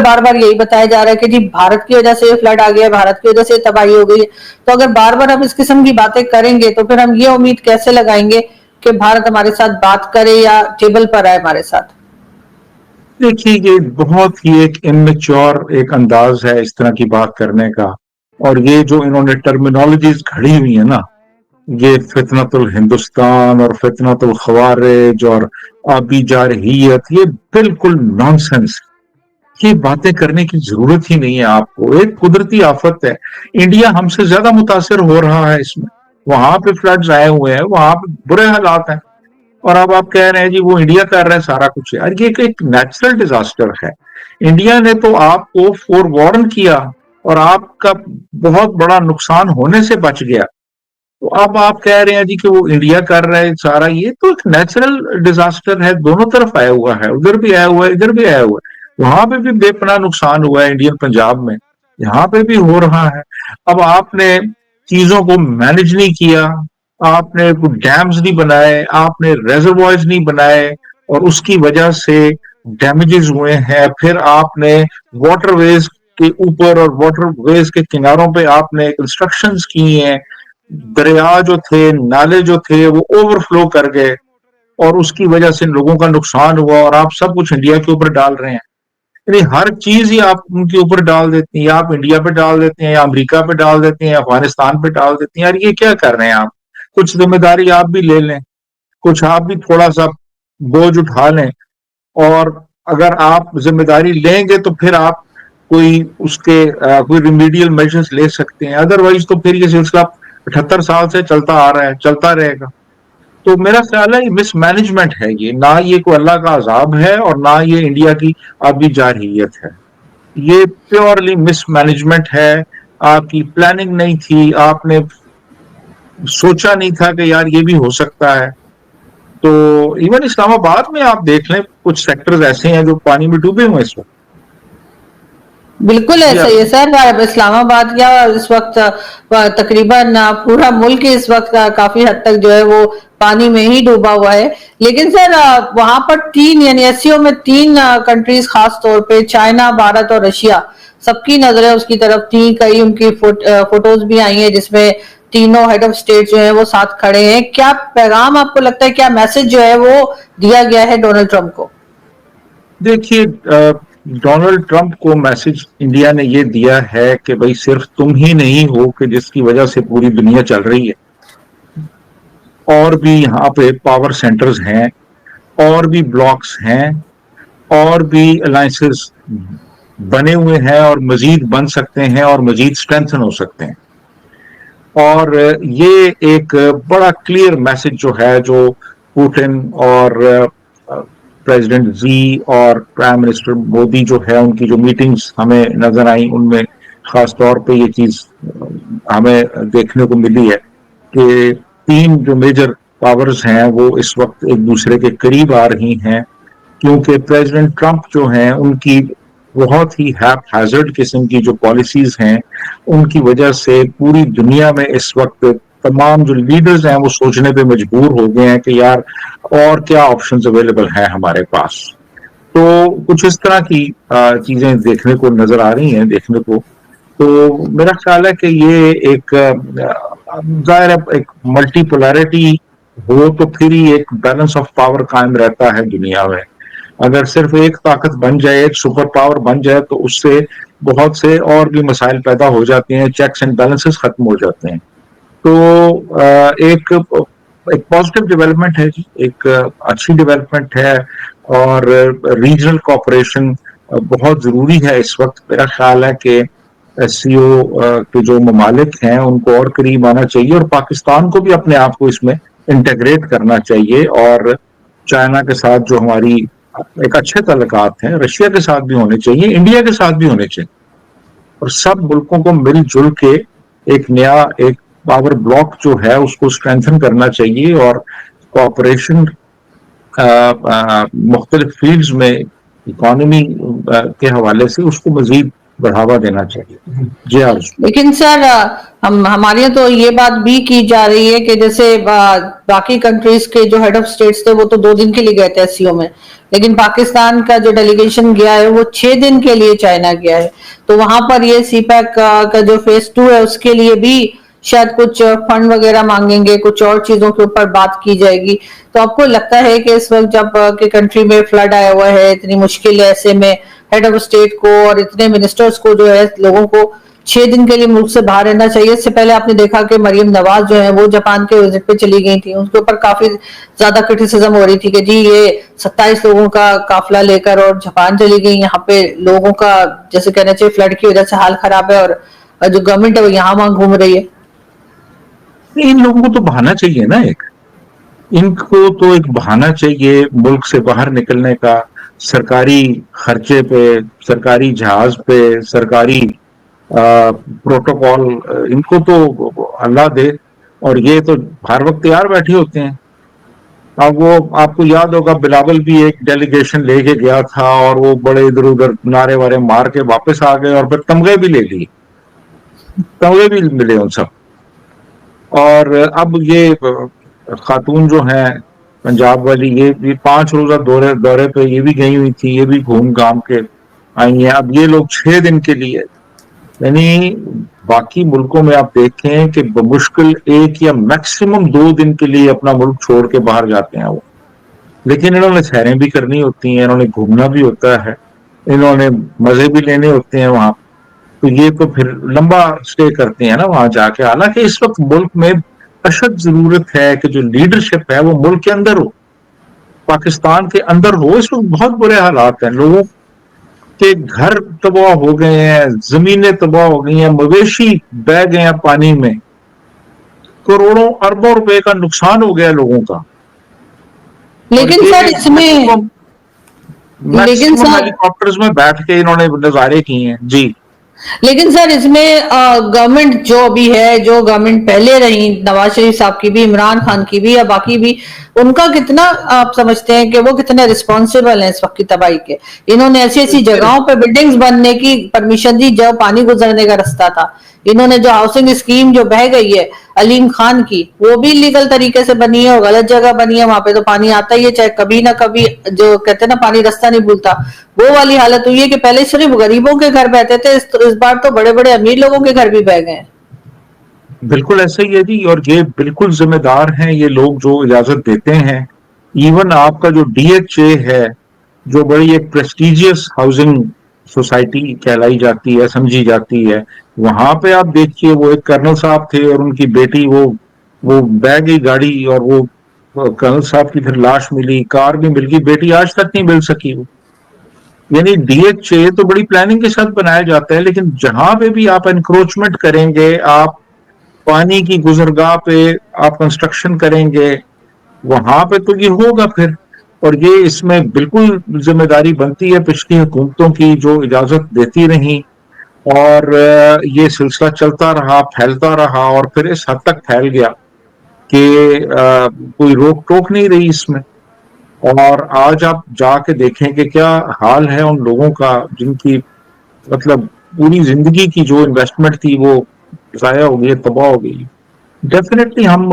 बार बार यही बताया जा रहा है कि जी भारत की वजह से फ्लड आ गया, भारत की वजह से तबाही हो गई है। तो अगर बार बार हम इस किस्म की बातें करेंगे तो फिर हम ये उम्मीद कैसे लगाएंगे कि भारत हमारे साथ बात करे या टेबल पर आए हमारे साथ। देखिए, ये बहुत ही एक इमेच्योर एक अंदाज है इस तरह की बात करने का। और ये जो इन्होंने टर्मिनोलॉजीज घड़ी हुई है ना, ये फितनतुल हिंदुस्तान और फितनतुल खवारिज और आबी जारहियत, ये बिल्कुल नॉनसेंस। ये बातें करने की जरूरत ही नहीं है आपको। एक कुदरती आफत है। इंडिया हमसे ज्यादा मुतासिर हो रहा है इसमें। वहां पे फ्लड्स आए हुए हैं, वहां पे बुरे हालात हैं, और अब आप कह रहे हैं जी वो इंडिया कर रहा है सारा कुछ। यार ये एक नेचुरल डिजास्टर है। इंडिया ने तो आपको फोरवार्न किया और आपका बहुत बड़ा नुकसान होने से बच गया। तो अब आप कह रहे हैं जी कि वो इंडिया कर रहा है सारा। ये तो एक नेचुरल डिजास्टर है, दोनों तरफ आया हुआ है, उधर भी आया हुआ है, इधर भी आया हुआ है। वहां पे भी बेपनाह नुकसान हुआ है इंडियन पंजाब में, यहाँ पे भी हो रहा है। अब आपने चीजों को मैनेज नहीं किया, आपने डैम्स नहीं बनाए, आपने रेजर्वॉयर्स नहीं बनाए, और उसकी वजह से डैमेजेस हुए हैं। फिर आपने वाटरवेज के ऊपर और वाटरवेज के किनारों पे आपने कंस्ट्रक्शंस की हैं। दरिया जो थे, नाले जो थे, वो ओवरफ्लो कर गए, और उसकी वजह से लोगों का नुकसान हुआ, और आप सब कुछ इंडिया के ऊपर डाल रहे हैं। यानी हर चीज ही आप उनके ऊपर डाल देते हैं, या आप इंडिया पे डाल देते हैं, या अमेरिका पे डाल देते हैं, या अफगानिस्तान पे डाल देते हैं। यार ये क्या कर रहे हैं आप? कुछ जिम्मेदारी आप भी ले लें, कुछ आप भी थोड़ा सा बोझ उठा लें। और अगर आप जिम्मेदारी लेंगे तो फिर आप कोई उसके कोई रिमीडियल मेजर्स ले सकते हैं। अदरवाइज तो फिर ये सिलसिला 78 साल से चलता आ रहा है, चलता रहेगा। तो मेरा ख्याल है ये मिसमैनेजमेंट है। ये ना ये कोई अल्लाह का अजाब है, और ना ये इंडिया की आबी जारहियत है। ये प्योरली मिसमैनेजमेंट है। आपकी प्लानिंग नहीं थी, आपने सोचा नहीं था कि यार ये भी हो सकता है। तो इवन इस्लामाबाद में आप देख लें, कुछ सेक्टर्स ऐसे हैं जो पानी में डूबे हुए हैं इस वक्त। बिल्कुल ऐसा ही है सर। इस्लामाबाद या इस वक्त तकरीबन पूरा मुल्क इस वक्त काफी हद तक जो है वो पानी में ही डूबा हुआ है। लेकिन सर वहां पर तीन यानी एससीओ में तीन कंट्रीज खास तौर पे चाइना, भारत और रशिया, सबकी नजरें उसकी तरफ थी। कई उनकी फोटोज भी आई हैं जिसमें तीनों हेड ऑफ स्टेट जो है वो साथ खड़े हैं। क्या पैगाम आपको लगता है, क्या मैसेज जो है वो दिया गया है डोनाल्ड ट्रंप को? देखिए, डोनाल्ड ट्रंप को मैसेज इंडिया ने ये दिया है कि भाई सिर्फ तुम ही नहीं हो कि जिसकी वजह से पूरी दुनिया चल रही है। और भी यहाँ पे पावर सेंटर्स हैं, और भी ब्लॉक्स हैं, और भी अलायंसेस बने हुए हैं, और मजीद बन सकते हैं, और मजीद स्ट्रेंथन हो सकते हैं। और ये एक बड़ा क्लियर मैसेज जो है, जो पुतिन और प्रेसिडेंट जी और प्राइम मिनिस्टर मोदी जो है उनकी जो मीटिंग्स हमें नजर आई, उनमें खास तौर पे ये चीज हमें देखने को मिली है कि तीन जो मेजर पावर्स हैं वो इस वक्त एक दूसरे के करीब आ रही हैं। क्योंकि प्रेसिडेंट ट्रंप जो हैं उनकी बहुत ही हैप्पैज़ार्ड किस्म की जो पॉलिसीज हैं, उनकी वजह से पूरी दुनिया में इस वक्त तमाम जो लीडर्स हैं वो सोचने पे मजबूर हो गए हैं कि यार और क्या ऑप्शंस अवेलेबल हैं हमारे पास। तो कुछ इस तरह की चीजें देखने को नजर आ रही हैं, देखने को। तो मेरा ख्याल है कि ये एक जाहिर है, एक मल्टीपोलैरिटी हो तो फिर ही एक बैलेंस ऑफ पावर कायम रहता है दुनिया में। अगर सिर्फ एक ताकत बन जाए, एक सुपर पावर बन जाए, तो उससे बहुत से और भी मसाइल पैदा हो जाते हैं, चेक्स एंड बैलेंसेस खत्म हो जाते हैं। तो एक एक पॉजिटिव डेवलपमेंट है जी, एक अच्छी डेवलपमेंट है। और रीजनल कोऑपरेशन बहुत जरूरी है इस वक्त। मेरा ख्याल है कि एससीओ के जो ममालिक हैं उनको और करीब आना चाहिए, और पाकिस्तान को भी अपने आप को इसमें इंटीग्रेट करना चाहिए। और चाइना के साथ जो हमारी एक अच्छे ताल्लुकात हैं, रशिया के साथ भी होने चाहिए, इंडिया के साथ भी होने चाहिए, और सब मुल्कों को मिलजुल के एक नया एक पावर ब्लॉक जो है उसको स्ट्रेंथन करना चाहिए। और कोऑपरेशन मुख्तलिफ फील्ड्स में इकोनॉमी के हवाले से उसको मजीद बढ़ावा देना चाहिए। जी हाँ। लेकिन सर हमारे यहाँ तो ये बात भी की जा रही है कि जैसे बाकी कंट्रीज के जो हेड ऑफ स्टेट्स थे वो तो 2 दिन के लिए गए थे एससीओ में, लेकिन पाकिस्तान का जो डेलीगेशन गया है वो 6 दिन के लिए चाइना गया है। तो वहां पर ये सीपैक का जो फेज 2 है उसके लिए भी शायद कुछ फंड वगैरह मांगेंगे, कुछ और चीजों के ऊपर बात की जाएगी। तो आपको लगता है कि इस वक्त जब के कंट्री में फ्लड आया हुआ है, इतनी मुश्किल है, ऐसे में हेड ऑफ स्टेट को और इतने मिनिस्टर्स को जो है लोगों को 6 दिन के लिए मुल्क से बाहर रहना चाहिए। इससे पहले आपने देखा कि मरियम नवाज जो है वो जापान के विजिट पे चली गई थी, उनके ऊपर काफी ज्यादा क्रिटिसिज्म हो रही थी कि जी ये 27 लोगों का काफिला लेकर और जापान चली गई, यहाँ पे लोगों का जैसे कहना चाहिए फ्लड की वजह से हाल खराब है और जो गवर्नमेंट है वो यहाँ वहां घूम रही है। इन लोगों को तो बहाना चाहिए ना, इनको तो एक बहाना चाहिए मुल्क से बाहर निकलने का, सरकारी खर्चे पे, सरकारी जहाज पे, सरकारी प्रोटोकॉल, इनको तो अल्लाह दे। और ये तो हर वक्त तैयार बैठे होते हैं। अब वो आपको याद होगा बिलावल भी एक डेलीगेशन लेके गया था और वो बड़े इधर उधर नारे वारे मार के वापस आ गए और फिर तमगे भी ले लिए, तमगे भी मिले उन सब। और अब ये खातून जो है पंजाब वाली, ये 5 रोजा दौरे पे ये भी गई हुई थी, ये भी घूम घाम के आई है। अब ये लोग 6 दिन के लिए, यानी बाकी मुल्कों में आप देखें कि बमुश्किल 1 या मैक्सिमम 2 दिन के लिए अपना मुल्क छोड़ के बाहर जाते हैं वो। लेकिन इन्होंने सैरें भी करनी होती हैं, इन्होंने घूमना भी होता है, इन्होंने मजे भी लेने होते हैं वहां। तो ये तो फिर लंबा स्टे करते हैं ना वहां जाके। हालांकि इस वक्त मुल्क में अशद जरूरत है कि जो लीडरशिप है वो मुल्क के अंदर हो, पाकिस्तान के अंदर हो। इस वक्त बहुत बुरे हालात हैं, लोगों के घर तबाह हो गए हैं, जमीनें तबाह हो गई हैं, मवेशी बह गए हैं पानी में, करोड़ों अरबों रुपए का नुकसान हो गया लोगों का। लेकिन सर इसमें मैक्सिमम हेलीकॉप्टर्स में बैठ के इन्होंने नजारे किए हैं। जी, लेकिन सर इसमें गवर्नमेंट जो अभी है, जो गवर्नमेंट पहले रही, नवाज शरीफ साहब की भी, इमरान खान की भी या बाकी भी, उनका कितना आप समझते हैं कि वो कितने रिस्पॉन्सिबल हैं इस वक्त की तबाही के? इन्होंने ऐसी ऐसी जगहों पे बिल्डिंग्स बनने की परमिशन दी जब पानी गुजरने का रास्ता था। इन्होंने जो हाउसिंग स्कीम जो बह गई है अलीम खान की, वो भी लीगल तरीके से बनी है और गलत जगह बनी है, वहां पे तो पानी आता ही है, चाहे कभी ना कभी, जो कहते हैं ना पानी रास्ता नहीं भूलता, वो वाली हालत हुई है कि पहले सिर्फ गरीबों के घर बहते थे, इस बार तो बड़े बड़े अमीर लोगों के घर भी बह गए हैं। बिल्कुल ऐसा ही है जी। और ये बिल्कुल जिम्मेदार हैं ये लोग जो इजाजत देते हैं। इवन आपका जो डीएचए है, जो बड़ी एक प्रेस्टिजियस हाउसिंग सोसाइटी कहलाई जाती है, समझी जाती है, वहां पे आप देखिए वो एक कर्नल साहब थे और उनकी बेटी वो बह गई गाड़ी, और वो कर्नल साहब की फिर लाश मिली, कार भी मिल गई, बेटी आज तक नहीं मिल सकी। यानी डीएचए तो बड़ी प्लानिंग के साथ बनाया जाता है, लेकिन जहां पे भी आप एनक्रोचमेंट करेंगे, आप पानी की गुजरगाह पे आप कंस्ट्रक्शन करेंगे, वहां पे तो ये होगा फिर। और ये इसमें बिल्कुल जिम्मेदारी बनती है पिछली हुकूमतों की जो इजाजत देती रही, और ये सिलसिला चलता रहा, फैलता रहा, और फिर इस हद तक फैल गया कि कोई रोक टोक नहीं रही इसमें। और आज आप जाके देखें कि क्या हाल है उन लोगों का जिनकी मतलब पूरी जिंदगी की जो इन्वेस्टमेंट थी वो जाया हो गई, तबाह हो गई। डेफिनेटली हम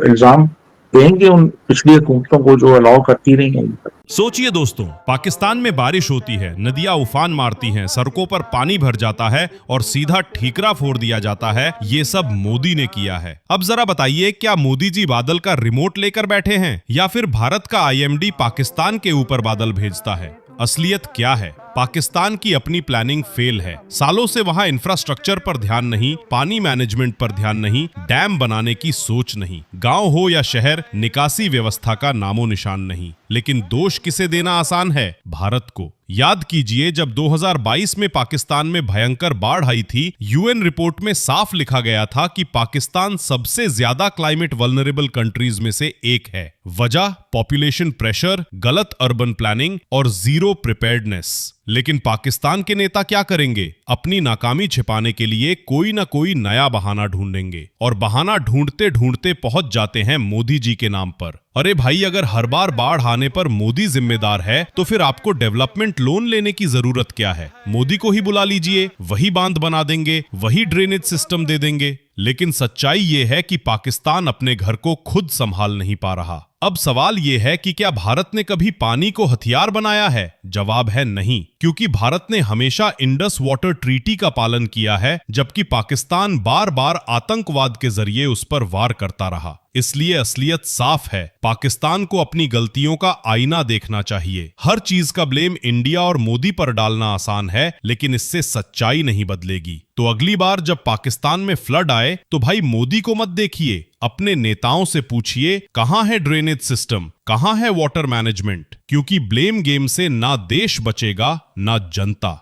इल्जाम देंगे उन पिछली हुकूमतों को जो अलाउ करती रही हैं। सोचिए दोस्तों, पाकिस्तान में बारिश होती है, नदियां उफान मारती हैं, सड़कों पर पानी भर जाता है और सीधा ठीकरा फोड़ दिया जाता है। ये सब मोदी ने किया है। अब जरा बताइए, क्या मोदी जी बादल का रिमोट लेकर बैठे हैं या फिर भारत का आईएमडी पाकिस्तान के ऊपर बादल भेजता है? असलियत क्या है? पाकिस्तान की अपनी प्लानिंग फेल है। सालों से वहां इंफ्रास्ट्रक्चर पर ध्यान नहीं, पानी मैनेजमेंट पर ध्यान नहीं, डैम बनाने की सोच नहीं, गांव हो या शहर, निकासी व्यवस्था का नामो निशान नहीं। लेकिन दोष किसे देना आसान है? भारत को। याद कीजिए, जब 2022 में पाकिस्तान में भयंकर बाढ़ आई थी, यूएन रिपोर्ट में साफ लिखा गया था कि पाकिस्तान सबसे ज्यादा क्लाइमेट वल्नरेबल कंट्रीज में से एक है। वजह पॉपुलेशन प्रेशर, गलत अर्बन प्लानिंग और जीरो प्रिपेयर्डनेस। लेकिन पाकिस्तान के नेता क्या करेंगे? अपनी नाकामी छिपाने के लिए कोई ना कोई नया बहाना ढूंढेंगे और बहाना ढूंढते ढूंढते पहुंच जाते हैं मोदी जी के नाम पर। अरे भाई, अगर हर बार बाढ़ आने पर मोदी जिम्मेदार है तो फिर आपको डेवलपमेंट लोन लेने की जरूरत क्या है? मोदी को ही बुला लीजिए, वही बांध बना देंगे, वही ड्रेनेज सिस्टम दे देंगे। लेकिन सच्चाई ये है कि पाकिस्तान अपने घर को खुद संभाल नहीं पा रहा। अब सवाल ये है कि क्या भारत ने कभी पानी को हथियार बनाया है? जवाब है नहीं, क्योंकि भारत ने हमेशा इंडस वाटर ट्रीटी का पालन किया है, जबकि पाकिस्तान बार बार आतंकवाद के जरिए उस पर वार करता रहा। इसलिए असलियत साफ है, पाकिस्तान को अपनी गलतियों का आईना देखना चाहिए। हर चीज का ब्लेम इंडिया और मोदी पर डालना आसान है, लेकिन इससे सच्चाई नहीं बदलेगी। तो अगली बार जब पाकिस्तान में फ्लड आए तो भाई मोदी को मत देखिए, अपने नेताओं से पूछिए कहां है ड्रेनेज सिस्टम, कहां है वाटर मैनेजमेंट, क्योंकि ब्लेम गेम से ना देश बचेगा ना जनता।